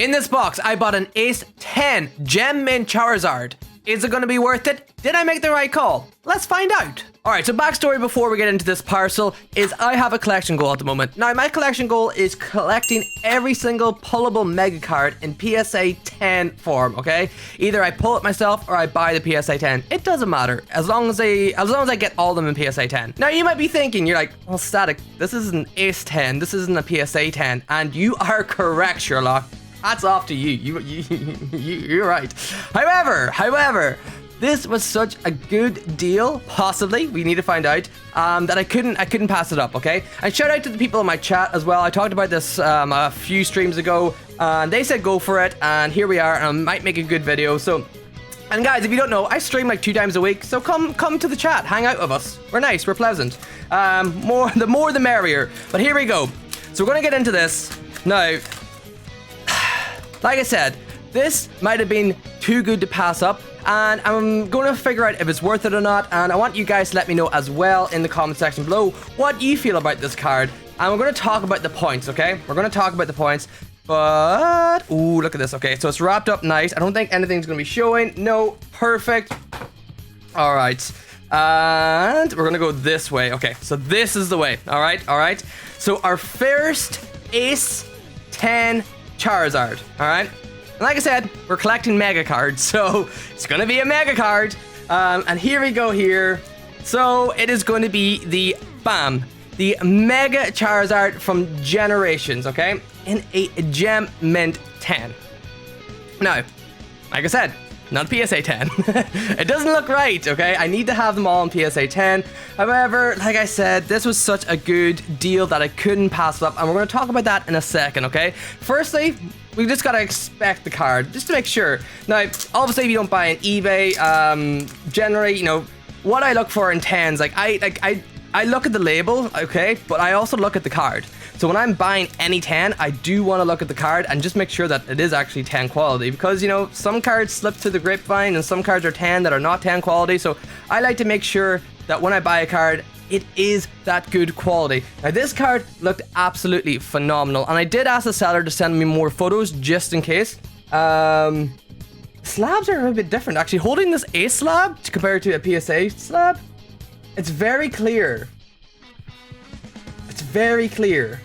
In this box, I bought an Ace 10 Gem Mint Charizard. Is it going to be worth it? Did I make the right call? Let's find out. Alright, so backstory before we get into this parcel is I have a collection goal at the moment. Now, my collection goal is collecting every single pullable mega card in PSA 10 form, okay? Either I pull it myself or I buy the PSA 10. It doesn't matter, as long as I get all of them in PSA 10. Now, you might be thinking, you're like, well, Static, this is an Ace 10, this isn't a PSA 10, and you are correct, Sherlock. Hats off to you. You're right. However, this was such a good deal, possibly, we need to find out, that I couldn't pass it up, okay? And shout out to the people in my chat as well. I talked about this a few streams ago, and they said go for it, and here we are, and I might make a good video. So, and guys, if you don't know, I stream like 2 times a week, so come to the chat, hang out with us. We're nice, we're pleasant. The more the merrier. But here we go. So we're gonna get into this now. Like I said, this might have been too good to pass up, and I'm going to figure out if it's worth it or not, and I want you guys to let me know as well in the comment section below what you feel about this card, and we're going to talk about the points, okay? We're going to talk about the points, but... Ooh, look at this. Okay, so it's wrapped up nice. I don't think anything's going to be showing. No, perfect. All right, and we're going to go this way. Okay, so this is the way. All right. So our first Ace 10 Charizard, all right? And like I said, we're collecting mega cards, so it's gonna be a mega card. And here we go here. So it is going to be the Mega Charizard from Generations, okay? In a Gem Mint 10. Now, like I said, not PSA 10. It doesn't look right, okay? I need to have them all in PSA 10. However, like I said, this was such a good deal that I couldn't pass it up, and we're going to talk about that in a second, okay? Firstly, we just got to expect the card, just to make sure. Now, obviously, if you don't buy on eBay, generally, you know, what I look for in 10s, like I look at the label, okay? But I also look at the card. So when I'm buying any 10, I do want to look at the card and just make sure that it is actually 10 quality, because, you know, some cards slip through the grapevine and some cards are 10 that are not 10 quality. So I like to make sure that when I buy a card, it is that good quality. Now, this card looked absolutely phenomenal, and I did ask the seller to send me more photos just in case. Slabs are a bit different. Actually, holding this Ace slab to compare to a PSA slab, it's very clear. It's very clear.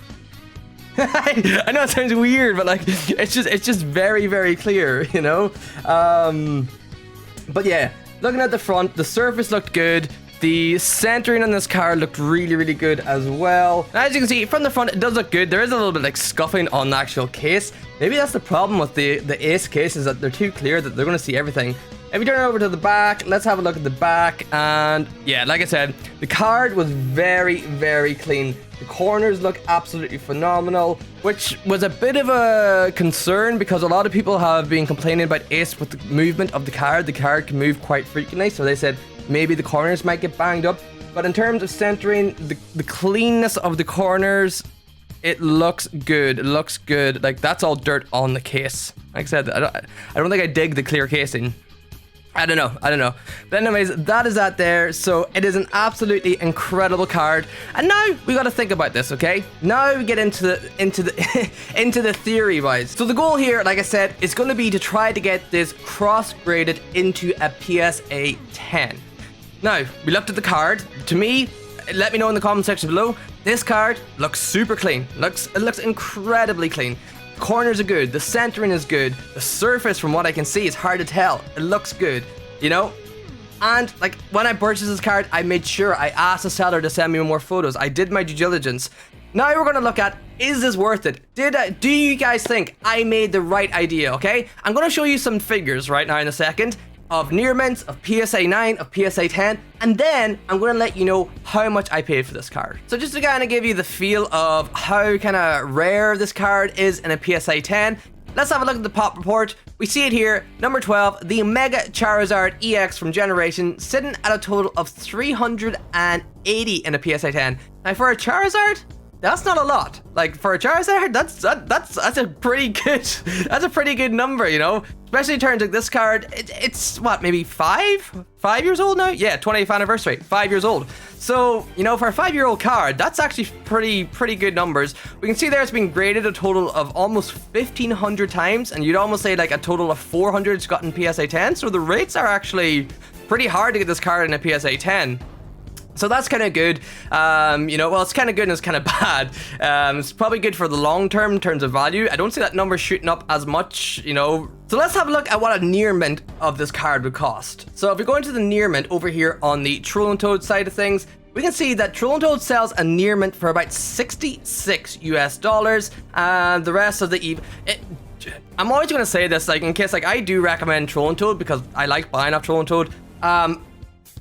I know it sounds weird, but like it's just very, very clear, you know. But yeah, looking at the front, the surface looked good. The centering on this card looked really, really good as well. And as you can see from the front, it does look good. There is a little bit like scuffing on the actual case. Maybe that's the problem with the Ace case, is that they're too clear that they're going to see everything. If we turn it over to the back, let's have a look at the back. And yeah, like I said, the card was very, very clean. The corners look absolutely phenomenal, which was a bit of a concern because a lot of people have been complaining about Ace with the movement of the card. The card can move quite frequently, so they said maybe the corners might get banged up. But in terms of centering, the cleanness of the corners, it looks good. It looks good. Like, that's all dirt on the case. Like I said, I don't think I dig the clear casing. I don't know. But anyways, that is that there. So it is an absolutely incredible card. And now we got to think about this, okay? Now we get into the theory wise. So the goal here, like I said, is going to be to try to get this cross-graded into a PSA 10. Now, we looked at the card. To me, let me know in the comment section below. This card looks super clean. It looks incredibly clean. Corners are good, the centering is good, the surface from what I can see is hard to tell. It looks good, you know? And like when I purchased this card, I made sure I asked the seller to send me more photos. I did my due diligence. Now we're gonna look at, is this worth it? Do you guys think I made the right idea, okay? I'm gonna show you some figures right now in a second of near mints, of PSA 9, of PSA 10, and then I'm going to let you know how much I paid for this card. So just to kind of give you the feel of how kind of rare this card is in a PSA 10, let's have a look at the pop report. We see it here, number 12, the Mega Charizard EX from Generation, sitting at a total of 380 in a PSA 10. Now for a Charizard, That's not a lot. Like for a Charizard, that's a pretty good that's a pretty good number, you know. Especially in terms of this card, it's what, maybe 5 years old now? Yeah, 20th anniversary, 5 years old. So, you know, for a 5-year-old card, that's actually pretty good numbers. We can see there it's been graded a total of almost 1,500 times, and you'd almost say like a total of 400's gotten PSA 10. So the rates are actually pretty hard to get this card in a PSA 10. So that's kind of good. You know, well, it's kind of good and it's kind of bad. It's probably good for the long term in terms of value. I don't see that number shooting up as much, you know. So let's have a look at what a near mint of this card would cost. So if we go into the near mint over here on the Trolling Toad side of things, we can see that Trolling Toad sells a near mint for about $66 US, and the rest of the I'm always going to say this, like, in case, like, I do recommend Trolling Toad because I like buying off Trolling Toad.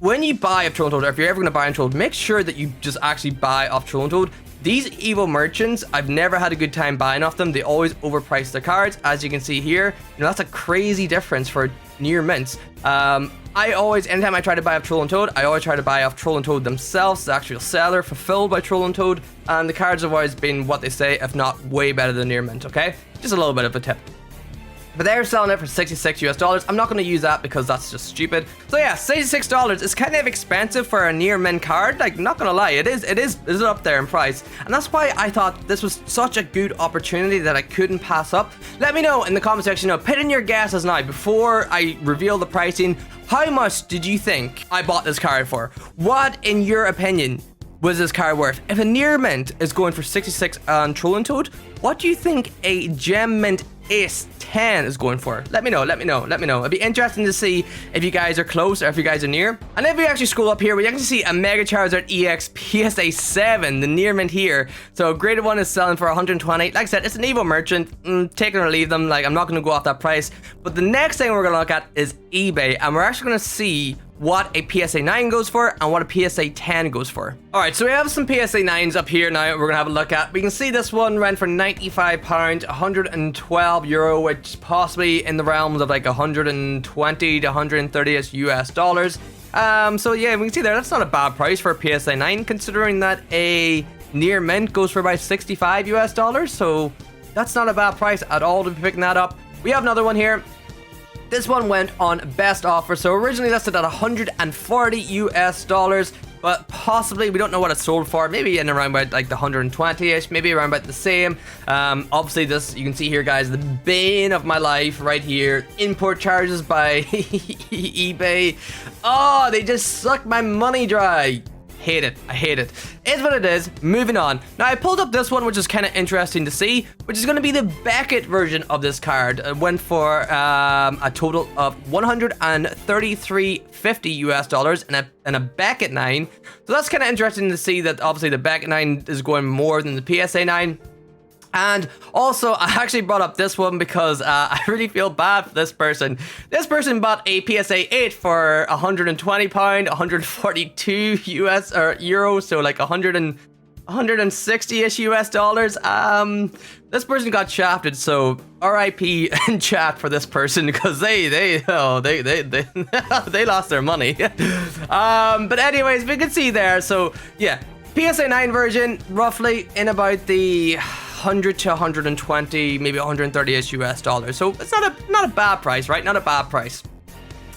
When you buy a Trolling Toad, or if you're ever going to buy a Trolling Toad, make sure that you just actually buy off Trolling Toad. These Evo merchants, I've never had a good time buying off them. They always overprice their cards, as you can see here. You know, that's a crazy difference for near mints. Anytime I try to buy off Trolling Toad, I always try to buy off Trolling Toad themselves, the actual seller, fulfilled by Trolling Toad, and the cards have always been what they say, if not way better than near mint, okay? Just a little bit of a tip. But they're selling it for $66 US. I'm not going to use that because that's just stupid. So yeah, $66 is kind of expensive for a near mint card. Like, not going to lie, it is up there in price. And that's why I thought this was such a good opportunity that I couldn't pass up. Let me know in the comment section, put in your guesses now before I reveal the pricing. How much did you think I bought this card for? What, in your opinion, was this card worth? If a near mint is going for 66 on Trolling Toad, what do you think a Gem Mint Ace 10 is going for? Let me know. It'd be interesting to see if you guys are close or if you guys are near. And if we actually scroll up here, we actually see a Mega Charizard EX PSA 7, the near mint here. So graded one is selling for 120. Like I said, it's an Evo merchant. Take it or leave them. Like, I'm not going to go off that price. But the next thing we're going to look at is eBay, and we're actually going to see what a PSA 9 goes for and what a PSA 10 goes for. Alright, so we have some PSA 9s up here now we're gonna have a look at. We can see this one went for £95, 112 euro, which possibly in the realms of like 120 to 130 US dollars. So yeah, we can see there, that's not a bad price for a PSA 9, considering that a near mint goes for about 65 US dollars. So that's not a bad price at all to be picking that up. We have another one here. This one went on best offer, so originally listed at 140 US dollars, but possibly, we don't know what it sold for, maybe in around about like the 120-ish, maybe around about the same. Obviously this, you can see here guys, the bane of my life right here, import charges by eBay. Oh, they just sucked my money dry. Hate it. I hate it. Is what it is. Moving on. Now, I pulled up this one, which is kind of interesting to see, which is going to be the Beckett version of this card. It went for a total of 133.50 US dollars and a Beckett 9. So that's kind of interesting to see that obviously the Beckett 9 is going more than the PSA 9. And also, I actually brought up this one because I really feel bad for this person. This person bought a PSA 8 for £120, 142 US or euros, so like 160-ish US dollars. This person got shafted, so RIP in chat for this person because they lost their money. But anyways, we can see there. So yeah, PSA 9 version roughly in about the 100 to 120, maybe 130-ish US dollars. So it's not a bad price, right? Not a bad price.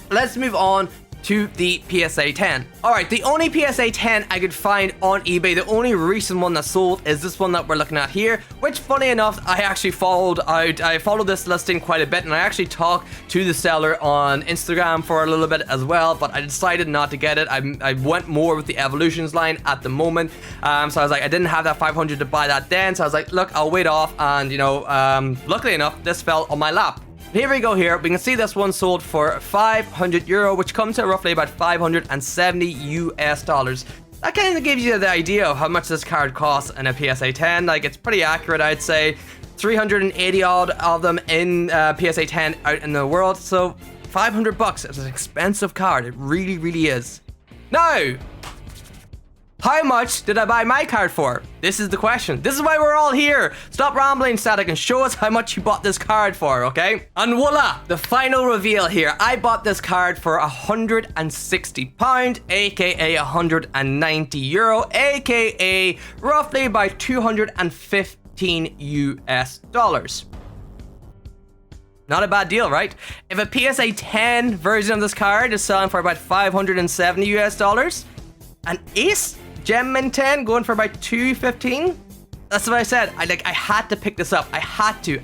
Let's move on to the PSA 10. Alright, the only PSA 10 I could find on eBay, the only recent one that sold is this one that we're looking at here, which funny enough, I actually followed out. I followed this listing quite a bit, and I actually talked to the seller on Instagram for a little bit as well, but I decided not to get it. I went more with the Evolutions line at the moment. So I was like, I didn't have that 500 to buy that then, so I was like, look, I'll wait off, and you know, luckily enough, this fell on my lap. Here we go here. We can see this one sold for 500 euro, which comes to roughly about 570 US dollars. That kind of gives you the idea of how much this card costs in a PSA 10. Like, it's pretty accurate, I'd say. 380 odd of them in PSA 10 out in the world. So 500 bucks is an expensive card. It really, really is. Now, How much did I buy my card for? This is the question. This is why we're all here. Stop rambling, Static, and show us how much you bought this card for, okay? And voila, the final reveal here. I bought this card for £160, aka 190 euro, aka roughly about 215 US dollars. Not a bad deal, right? If a PSA 10 version of this card is selling for about 570 US dollars, an Ace Gem Mint 10 going for about 215. That's what I said. I had to pick this up. I had to.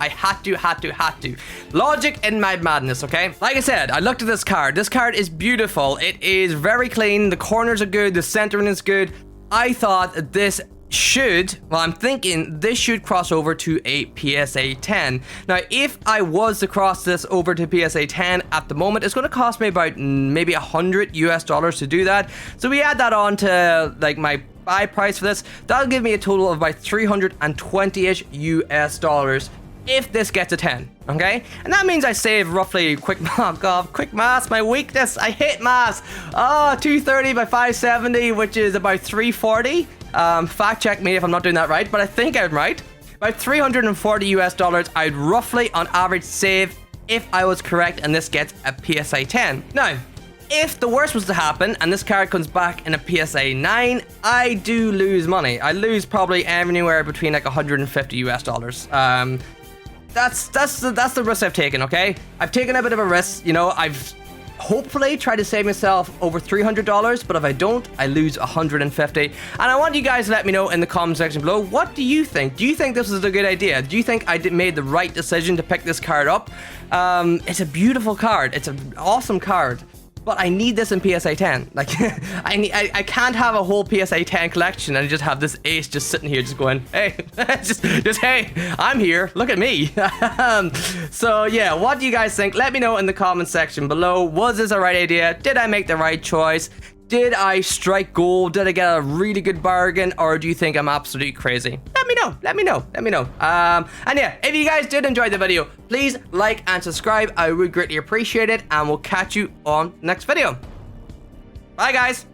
Logic in my madness, okay? Like I said, I looked at this card. This card is beautiful. It is very clean. The corners are good. The centering is good. I thought this should, well, I'm thinking this should cross over to a PSA 10. Now, if I was to cross this over to PSA 10 at the moment, it's going to cost me about maybe 100 US dollars to do that. So we add that on to like my buy price for this. That'll give me a total of about 320-ish US dollars if this gets a 10, okay? And that means I save roughly, quick math, my weakness. I hate math. 230 by 570, which is about 340. Fact check me if I'm not doing that right, but I think I'm right. About 340 US dollars I'd roughly on average save if I was correct and this gets a PSA 10. Now, if the worst was to happen and this card comes back in a PSA 9, I do lose money. I lose probably anywhere between like 150 US dollars. That's the risk I've taken, okay? I've taken a bit of a risk, you know, I've hopefully try to save myself over $300, but if I don't, I lose 150. And I want you guys to let me know in the comment section below, what do you think? Do you think this was a good idea? Do you think I made the right decision to pick this card up? It's a beautiful card. It's an awesome card. But I need this in PSA 10. Like, I can't have a whole PSA 10 collection and just have this Ace just sitting here just going, hey, just hey, I'm here, look at me. So yeah, what do you guys think? Let me know in the comment section below. Was this a right idea? Did I make the right choice? Did I strike gold? Did I get a really good bargain? Or do you think I'm absolutely crazy? Let me know. And yeah, if you guys did enjoy the video, please like and subscribe. I would greatly appreciate it. And we'll catch you on next video. Bye, guys.